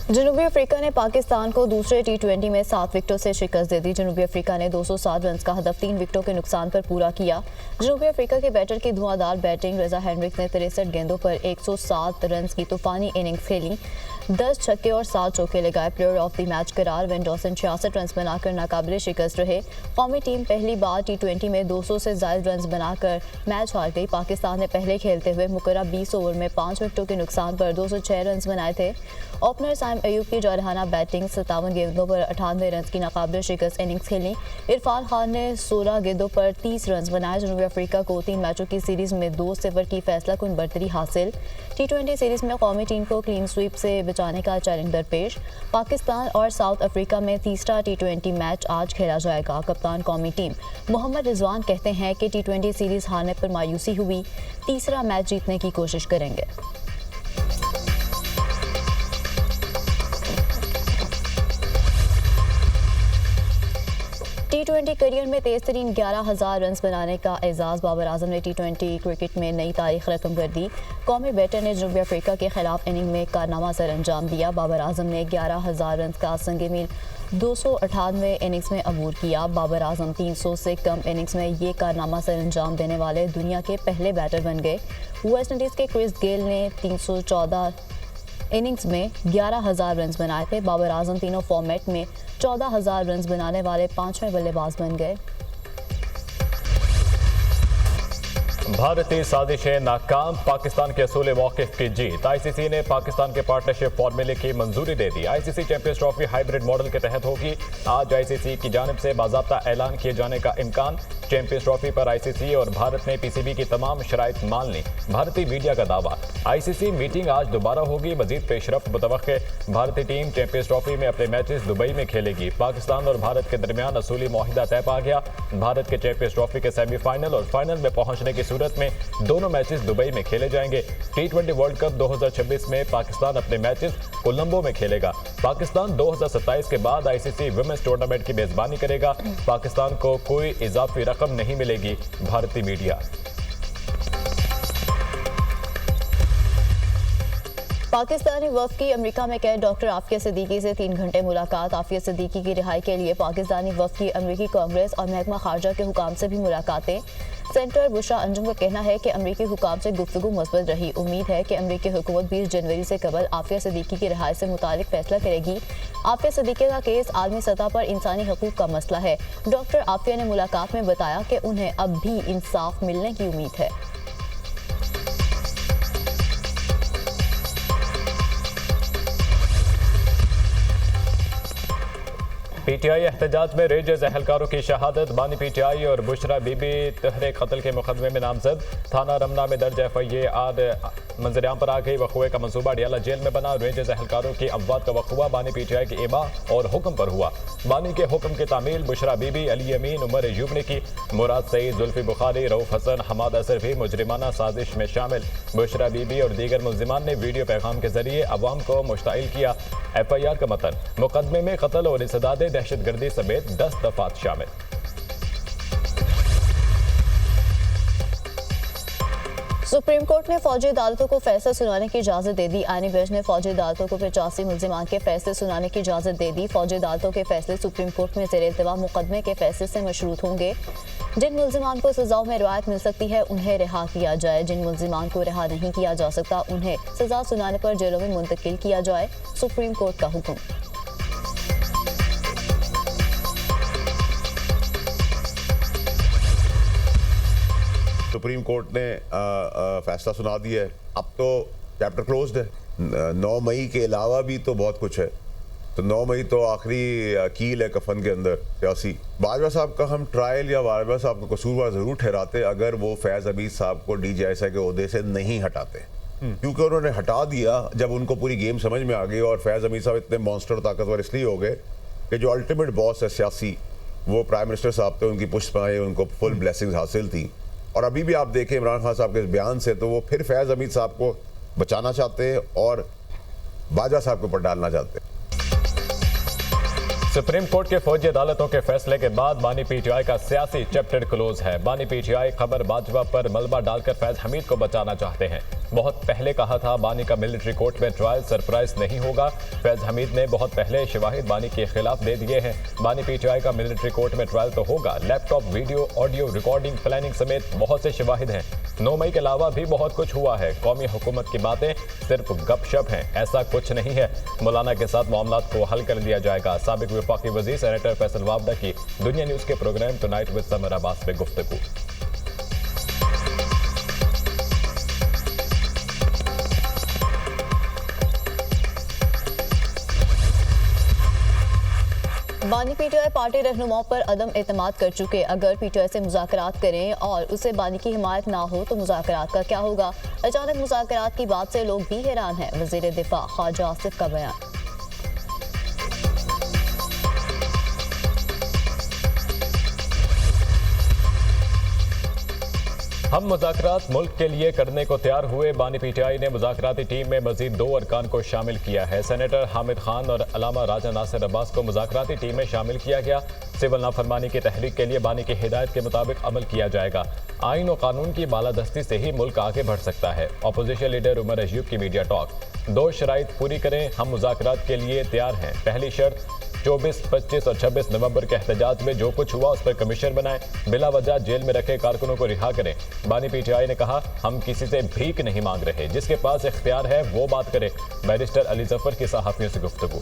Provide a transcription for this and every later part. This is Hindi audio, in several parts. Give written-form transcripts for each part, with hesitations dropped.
जनूबी अफ्रीका ने पाकिस्तान को दूसरे टी20 में 7 विकेटों से शिकस्त दे दी। जनूबी अफ्रीका ने 207 रन का हदफ 3 विकेटों के नुकसान पर पूरा किया। जनूबी अफ्रीका के बैटर की धुआंधार बैटिंग, रजा हेनरिक ने 63 गेंदों पर 107 रन की तूफानी इनिंग्स खेली, 10 छक्के और 7 चौके लगाए। प्लेयर ऑफ द मैच करार वेन डॉसन 66 रन बनाकर नाकाबिले शिकस्त रहे। कौमी टीम पहली बार टी20 में 200 से ज्यादा रन बनाकर मैच हार गई। पाकिस्तान ने पहले खेलते हुए मुकर्रर 20 ओवर में 5 विकेटों के नुकसान पर 206 रन बनाए थे। ओपनर साइम अयूब की जारहाना बैटिंग, 57 गेंदों पर 98 रन की नाकाबिले शिकस्त इनिंग्स खेली। इरफान खान ने 16 गेंदों पर 30 रन बनाए। जनूबी अफ्रीका को 3 मैचों की सीरीज में 2-0 की फैसला कुन बढ़तरी हासिल। टी20 सीरीज में कौमी टीम को क्लीन स्वीप से बचाने का चैलेंज दरपेश। पाकिस्तान और साउथ अफ्रीका में तीसरा टी20 मैच आज खेला जाएगा। कप्तान कौमी टीम मोहम्मद रिजवान कहते हैं कि टी20 सीरीज हारने पर मायूसी हुई, तीसरा मैच जीतने की कोशिश करेंगे। टी20 करियर में तेज तरीन 11,000 रन बनाने का एजाज़ बाबर आजम ने टी20 क्रिकेट में नई तारीख रकम कर दी। कौमी बैटर ने जनूबी अफ्रीका के खिलाफ इनिंग में कारनामा सर अंजाम दिया। बाबर आजम ने 11,000 रन का संगे मील 298 इनिंग्स में अबूर किया। बाबर आजम 300 से कम इनिंग्स में ये कारनामा सर अंजाम देने वाले दुनिया के पहले बैटर बन गए। वेस्ट इंडीज़ के क्रिस गेल ने 314 इनिंग्स में 11,000 रन बनाए थे। बाबर आजम तीनों फॉर्मेट में 14,000 रन बनाने वाले 5वें बल्लेबाज बन गए। भारतीय साजिशें नाकाम, पाकिस्तान के असूल मौक़िफ़ की जीत। आईसीसी ने पाकिस्तान के पार्टनरशिप फार्मूले की मंजूरी दे दी। ICC champions trophy hybrid model के तहत होगी। आज आईसीसी की जानिब से बाज़ाब्ता ऐलान किए जाने का इम्कान। चैंपियंस ट्रॉफी पर आईसीसी और भारत ने पीसीबी की तमाम शराइत मान ली, भारतीय मीडिया का दावा। आईसीसी मीटिंग आज दोबारा होगी, मजीद पेशरफ्त मुतवक्के। भारतीय टीम चैंपियंस ट्रॉफी में अपने मैचेस दुबई में खेलेगी। पाकिस्तान और भारत के दरमियान असूली मुआहिदा तय पा गया। भारत के चैंपियंस ट्रॉफी के सेमीफाइनल और फाइनल में पहुंचने की सूरत में दोनों मैचेस दुबई में खेले जाएंगे। टी20 वर्ल्ड कप 2026 में पाकिस्तान अपने मैचेस कोलंबो में खेलेगा। पाकिस्तान 2027 के बाद आईसीसी वुमेन्स टूर्नामेंट की मेजबानी करेगा। पाकिस्तान को कोई इजाफी रकम नहीं मिलेगी, भारतीय मीडिया। पाकिस्तानी वफ़द की अमेरिका में कैद डॉक्टर आफिया सिद्दीकी से 3 घंटे मुलाकात। आफिया सिद्दीकी की रिहाई के लिए पाकिस्तानी वफ़द की अमेरिकी कांग्रेस और महकमा खारजा के हुकाम से भी मुलाकातें। सेंटर बुशरा अंजुम का कहना है कि अमेरिकी हुकाम से गुफ्तगू मुस्बत रही। उम्मीद है कि अमेरिकी हुकूमत 20 जनवरी से कबल आफिया सिद्दीकी की रिहाई से मुतालिक फैसला करेगी। आफिया सिद्दीकी का केस आलमी सतह पर इंसानी हकूक का मसला है। डॉक्टर आफिया ने मुलाकात में बताया कि उन्हें अब भी इंसाफ मिलने की उम्मीद है। पीटीआई एहतजाज में रेंजर्स एहलकारों की शहादत। बानी पीटीआई और बुशरा बीबी तहरे कत्ल के मुकदमे में नामजद। थाना रमना में दर्ज FIR मंजरियाम पर आ गई। वक़ुए का मंसूबा डियाला जेल में बना। रेंजर्स एहलकारों की अमवात का वक़ुआ बानी पीटीआई की इबा और हुक्म पर हुआ। बानी के हुक्म की तामील बुशरा बीबी, अली अमीन, उमर अयूब ने की। मुराद सईद, जुल्फी बुखारी, रऊफ हसन, हमाद असर भी मुजरिमाना साजिश में शामिल। बुशरा बीबी और दीगर मुल्जिमान ने वीडियो पैगाम के जरिए अवाम को मुश्ताइल किया। FIR का मतन, मुकदमे में कत्ल और इंसदादे दहशतगर्दी समेत 10 दफात शामिल। सुप्रीम कोर्ट ने फौजी अदालतों को फैसले सुनाने की इजाजत दे दी। आईनी बेंच ने फौजी अदालतों को 85 मुल्जिमान के फैसले सुनाने की इजाजत दे दी। फौजी अदालतों के फैसले सुप्रीम कोर्ट में ज़ेर इल्तिवा मुकदमे के फैसले से मशरूत होंगे। जिन मुल्जिमान को सजाओं में रियायत मिल सकती है उन्हें रिहा किया जाए। जिन मुल्जिमान को रिहा नहीं किया जा सकता उन्हें सजा सुनाने पर जेलों में मुंतकिल किया जाए। सुप्रीम कोर्ट का हुक्म। सुप्रीम कोर्ट ने फैसला सुना दिया है। अब तो चैप्टर क्लोज्ड है। 9 मई के अलावा भी तो बहुत कुछ है। तो 9 मई तो आखिरी कील है कफन के अंदर सियासी। बाजवा साहब का हम ट्रायल या बाजवा साहब को कसूरवार ज़रूर ठहराते अगर वो फैज़ हमीद साहब को DGSI के ओहदे से नहीं हटाते, क्योंकि उन्होंने हटा दिया जब उनको पूरी गेम समझ में आ गई। और फैज़ हमीद साहब इतने मॉन्स्टर ताकतवर इसलिए हो गए कि जो अल्टीमेट बॉस है सियासी वो प्राइम मिनिस्टर साहब थे, उनकी पुष्प पाए, उनको फुल ब्लेसिंग्स हासिल थी। और अभी भी आप देखें इमरान खान साहब के इस बयान से तो वो फिर फैज़ हमीद साहब को बचाना चाहते हैं और बाजवा साहब के ऊपर डालना चाहते हैं। सुप्रीम कोर्ट के फौजी अदालतों के फैसले के बाद बानी पीटीआई का सियासी चैप्टर क्लोज है। बानी पीटीआई खबर बाजवा पर मलबा डालकर फैज हमीद को बचाना चाहते हैं। बहुत पहले कहा था बानी का मिलिट्री कोर्ट में ट्रायल सरप्राइज नहीं होगा। फैज हमीद ने बहुत पहले शवाहिद बानी के खिलाफ दे दिए हैं। बानी पीटीआई का मिलिट्री कोर्ट में ट्रायल तो होगा। Laptop, video, audio recording, planning समेत बहुत से शवाहिद हैं। 9 मई के अलावा भी बहुत कुछ हुआ है। कौमी हुकूमत की बातें सिर्फ गपशप हैं, ऐसा कुछ नहीं है। मौलाना के साथ मामलात को हल कर लिया जाएगा। साबिक वफाकी वजीर सेनेटर फैसल वाबदा की दुनिया न्यूज के program tonight with Samar Abbas में गुफ्तगू। बानी पीटीआई पार्टी रहनुमाओं पर अदम एतमाद कर चुके। अगर पीटीआई से मुज़ाकरात करें और उसे बानी की हिमायत ना हो तो मुज़ाकरात का क्या होगा? अचानक मुज़ाकरात की बात से लोग भी हैरान हैं। वज़ीर दिफा ख्वाजा आसिफ का बयान। हम मुज़ाकरात मुल्क के लिए करने को तैयार हुए। बानी पीटीआई ने मुज़ाकराती टीम में मजीद 2 अरकान को शामिल किया है। सेनेटर हामिद खान और अलामा राजा नासिर अब्बास को मुज़ाकराती टीम में शामिल किया गया। सिविल नाफरमानी की तहरीक के लिए बानी की हिदायत के मुताबिक अमल किया जाएगा। आइन और कानून की बालादस्ती से ही मुल्क आगे बढ़ सकता है। अपोजिशन लीडर उमर अयूब की मीडिया टॉक। 2 शराइत पूरी करें, हम मुज़ाकरात के लिए तैयार हैं। पहली शर्त 24, 25 और 26 नवंबर के एहतजाज में जो कुछ हुआ उस पर कमीशन बनाएं। बिला वजह जेल में रखे कारकुनों को रिहा करें। बानी पीटीआई ने कहा, हम किसी से भीख नहीं मांग रहे, जिसके पास इख्तियार है वो बात करे। बैरिस्टर अली जफर की सहाफियों से गुफ्तगू।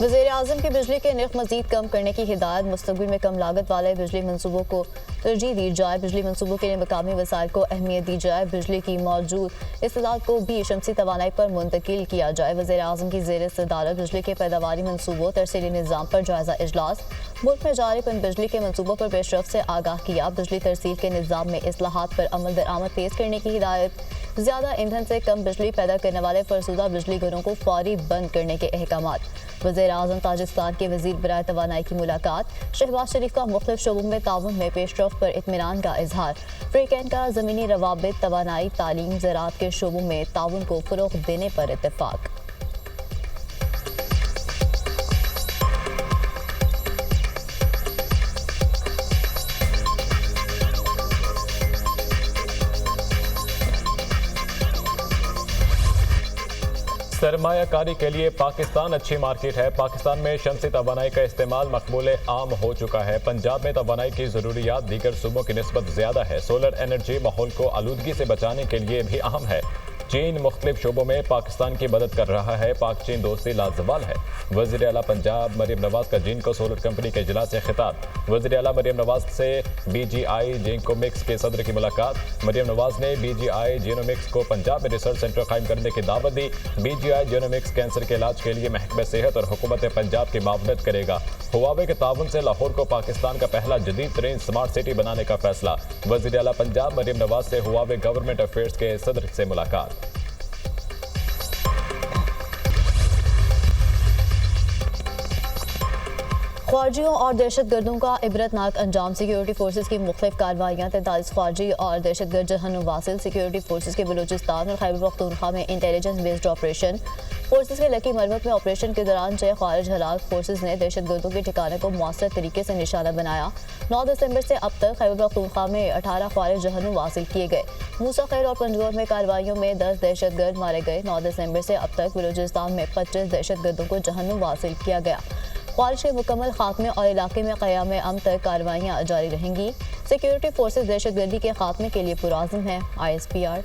वज़ीर आज़म की बिजली के नर्ख मजीद कम करने की हिदायत। मुस्तक़बिल में कम लागत वाले बिजली मनसूबों को तरजीह दी जाए। बिजली मनसूबों के लिए मकामी वसाइल को अहमियत दी जाए। बिजली की मौजूद इस्तेदाद को भी शमसी तवानाई पर मुंतकिल किया जाए। वज़ीर आज़म की ज़ेर सदारत बिजली के पैदावारी मनसूबों तरसीली निज़ाम पर जायज़ा इजलास। मुल्क में जारी पन बिजली के मनसूबों पर पेशरफ से आगाह किया। बिजली तरसील के निज़ाम में इस्लाहात पर अमल दरामद तेज़ करने की हिदायत। ज़्यादा ईंधन से कम बिजली पैदा करने वाले फरसुदा बिजली घरों को फौरी बंद करने के अहकामात। वज़ीर आज़म ताजिस्तान के वज़ीर बराए तवानाई की मुलाकात। शहबाज शरीफ का मुख्तलिफ शोबों में ताउन में पेशरफ पर इत्मीनान का इजहार। फ्रीकैन का ज़मीनी रवाबित, तवानाई, तालीम, ज़राअत के शोबों में ताउन को फ़रोग़ देने पर इत्तेफाक। सरमायाकारी के लिए पाकिस्तान अच्छी मार्केट है। पाकिस्तान में शमसी तवानाई का इस्तेमाल मकबूल आम हो चुका है। पंजाब में तवानाई की ज़रूरियात दीगर सूबों की निस्बत ज़्यादा है। सोलर एनर्जी माहौल को आलूदगी से बचाने के लिए भी अहम है। चीन मुख्तलिफ शोबों में पाकिस्तान की मदद कर रहा है। पाक चीन दोस्ती लाजवाल है। वज़ीर आला पंजाब मरीम नवाज का जिनको सोलर कंपनी के इजलास से खिताब। वज़ीर आला मरीम नवाज से BGI जिंकोमिक्स के सदर की मुलाकात। मरीम नवाज ने BGI जिनोमिक्स को पंजाब में रिसर्च सेंटर कायम करने की दावत दी। BGI जिनोमिक्स कैंसर के इलाज के लिए महकमा सेहत और हुकूमत पंजाब की मावनत करेगा। हुआवे के ताउन से लाहौर को पाकिस्तान का पहला जदीद तरीन स्मार्ट सिटी बनाने का फैसला। वज़ीर आला पंजाब मरीम नवाज से हुआवे गवर्नमेंट अफेयर्स के सदर से मुलाकात। ख्वारजियों और दहशतगर्दों का इबरतनाक अंजाम। सिक्योरिटी फोर्सेज की मुख्तलिफ कार्रवाइयाँ। 43 ख्वारजी और दहशतगर्द जहन्नुम वासिल। सिक्योरिटी फोर्सेज के बलूचिस्तान और खैबर पख्तूनख्वा में इंटेलिजेंस बेस्ड ऑपरेशन। फोर्सेज के लकी मरवत में ऑपरेशन के दौरान 6 ख्वारिज हलाक। फोर्सेज ने दहशतगर्दों के ठिकाने को मौसर तरीके से निशाना बनाया। 9 दिसंबर से अब तक खैबर पख्तूनख्वा में 18 ख्वारिज जहन्नुम वासिल किए गए। मूसा खैर और पंजगोर में कार्रवाइयों में 10 दहशतगर्द मारे गए। 9 दिसंबर से अब तक बलूचिस्तान में 25 दहशतगर्दों को जहन्नुम वासिल किया गया। ख्वारिश के मुकम्मल खात्मे और इलाके में क़याम अमन तक कार्रवाइयाँ जारी रहेंगी। सिक्योरिटी फोर्सेज दहशतगर्दी के खात्मे के लिए पुरआज़म है। ISPR।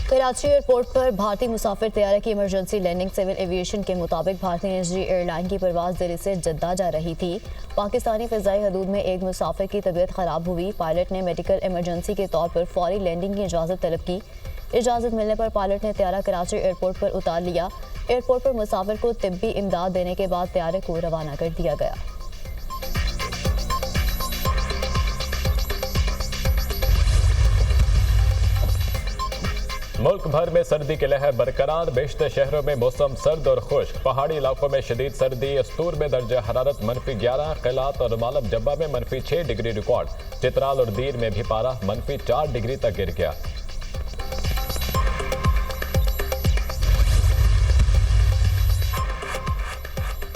कराची एयरपोर्ट पर भारतीय मुसाफिर तैयारे की इमरजेंसी लैंडिंग। सिविल एविएशन के मुताबिक भारतीय निजी एयरलाइन की परवाज़ दिल्ली से जद्दा जा रही थी। पाकिस्तानी फ़िज़ाई हदूद में एक मुसाफिर की तबीयत ख़राब हुई। पायलट ने मेडिकल इमरजेंसी के तौर पर फौरी लैंडिंग की इजाज़त तलब की। इजाज़त मिलने पर पायलट ने तैयारा कराची एयरपोर्ट पर उतार लिया। एयरपोर्ट पर मुसाफिर को तिब्बी इमदाद देने के बाद तैयारे को रवाना कर दिया गया। मुल्क भर में सर्दी की लहर बरकरार, बेशतर शहरों में मौसम सर्द और खुश्क, पहाड़ी इलाकों में शदीद सर्दी। अस्तूर में दर्जा हरारत -11, क़िलात और मालब जब्बा में -6 डिग्री रिकॉर्ड। चित्राल और दीर में भी पारा -4 डिग्री तक गिर गया।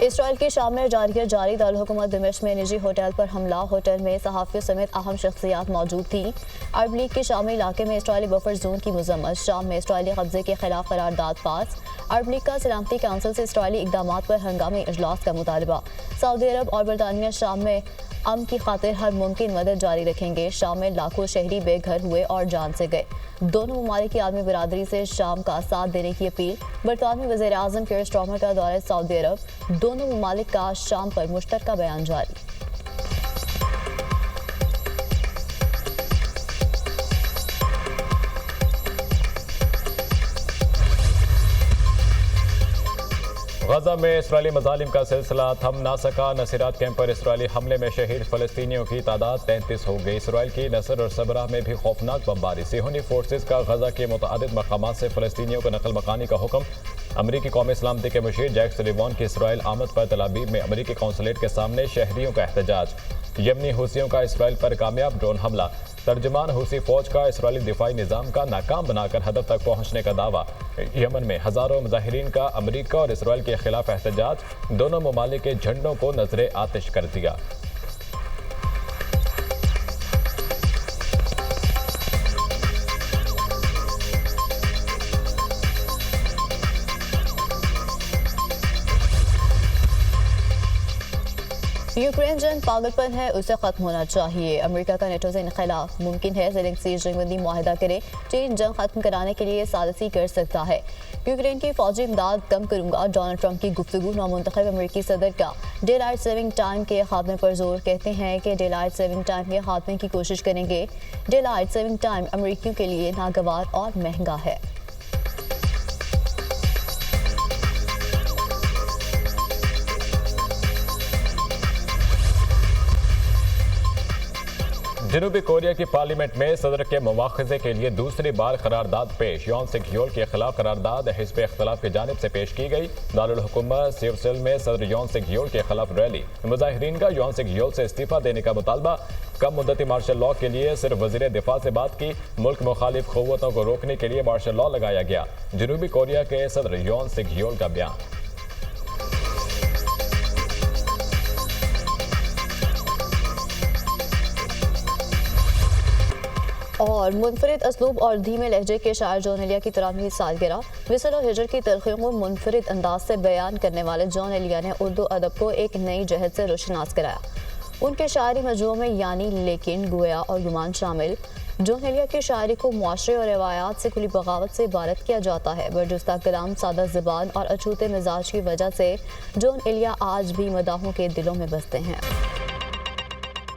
इसराइल की शाम में जारी दारुल हुकूमत दिमिश्क में निजी होटल पर हमला। होटल में सहाफ़ियों समेत अहम शख्सियात मौजूद थी। अरब लीग के शामी इलाके में इसराइली बफर जोन की मजम्मत। शाम में इसराइली कब्जे के खिलाफ करारदाद पास। अरब लीग का सलामती काउंसिल से इसराइली इकदामात पर हंगामी इजलास का मुतालबा। सऊदी अरब और बरतानिया शाम में अमन की खातिर हर मुमकिन मदद जारी रखेंगे। शाम में लाखों शहरी बेघर हुए और जान से गए। दोनों ममालिक की आलमी बिरादरी से शाम का साथ देने की अपील। बरतानवी वज़ीर आज़म कीर स्टारमर का दौरा सऊदी अरब। दोनों ममालिक का शाम पर मुश्तरका बयान जारी। गजा में इसराइली मजालिम का सिलसिला थम ना सका। नसीरात कैंप पर इसराइली हमले में शहीद फलस्तीनियों की तादाद 33 हो गई। इसराइल की नसर और सबरा में भी खौफनाक बमबारी। सिहोनी फोर्सेज का गजा के मुतअद्दिद मकामात से फलस्तीनियों को नकल मकानी का हुक्म। अमरीकी कौमी सलामती के मुशीर जैक सुलिवान की इसराइल आमद पर तल अवीव में अमरीकी कौंसलेट के सामने शहरियों का एहतजाज। यमनी हूसियों का इसराइल पर कामयाब ड्रोन हमला। तर्जमान हूसी फौज का इसराइली दिफाई निज़ाम का नाकाम बनाकर हदफ तक पहुंचने का दावा। यमन में हजारों मुजाहिरीन का अमरीका और इसराइल के खिलाफ एहतजाज। दोनों ममालिक के झंडों को नजरे आतिश कर दिया। यूक्रेन जंग पागलपन है, उसे खत्म होना चाहिए। अमेरिका का नेटो से इनखला मुमकिन है। ज़ेलेंस्की जंगबंदी मुआहदा करे। चीन जंग खत्म कराने के लिए साजिश कर सकता है। यूक्रेन की फौजी इमदाद कम करूंगा। डोनाल्ड ट्रंप की गुफ्तगू नामुंतखब अमेरिकी सदर का डे लाइट सेविंग टाइम के खात्मे पर जोर। कहते हैं कि डे लाइट सेविंग टाइम के खात्मे की कोशिश करेंगे। डे लाइट सेविंग टाइम अमेरिकियों के लिए नागवार और महंगा है। जनूबी कोरिया की पार्लियामेंट में सदर के मुआखजे के लिए दूसरी बार करारदाद पेश। यौन सिंह ह्योल के खिलाफ करारदाद हिज़्ब इख्तिलाफ की जानिब से पेश की गई। दारुल हुकूमत सिवसिल में सदर यौन सिंह ह्योल के खिलाफ रैली। मुजाहिरीन का यौन सिंह ह्योल से इस्तीफा देने का मुतालबा। कम मुद्दती मार्शल लॉ के लिए सिर्फ वजीर दिफा से बात की। मुल्क मुखालिफ क़ुव्वतों को रोकने के लिए मार्शल लॉ लगाया गया। जनूबी कोरिया के सदर यौन सिंह ह्योल का बयान। और मुनफरिद असलूब और धीमे लहजे के शायर जॉन एलिया की 93वीं सालगिरह। विसल और हिजर की तलखियों को मुनफरिद अंदाज से बयान करने वाले जॉन एलिया ने उर्दू अदब को एक नई जहत से रोशनास कराया। उनके शायरी मजमूओं में यानी, लेकिन, गोया और गुमान शामिल। जॉन एलिया की शायरी को मुआशरे और रवायात से खुली बगावत से इबारत किया जाता है। बरजुस्ता कलाम, सादा ज़बान और अछूते मिजाज की वजह से जॉन एलिया आज भी मदाहों के दिलों में बसते हैं।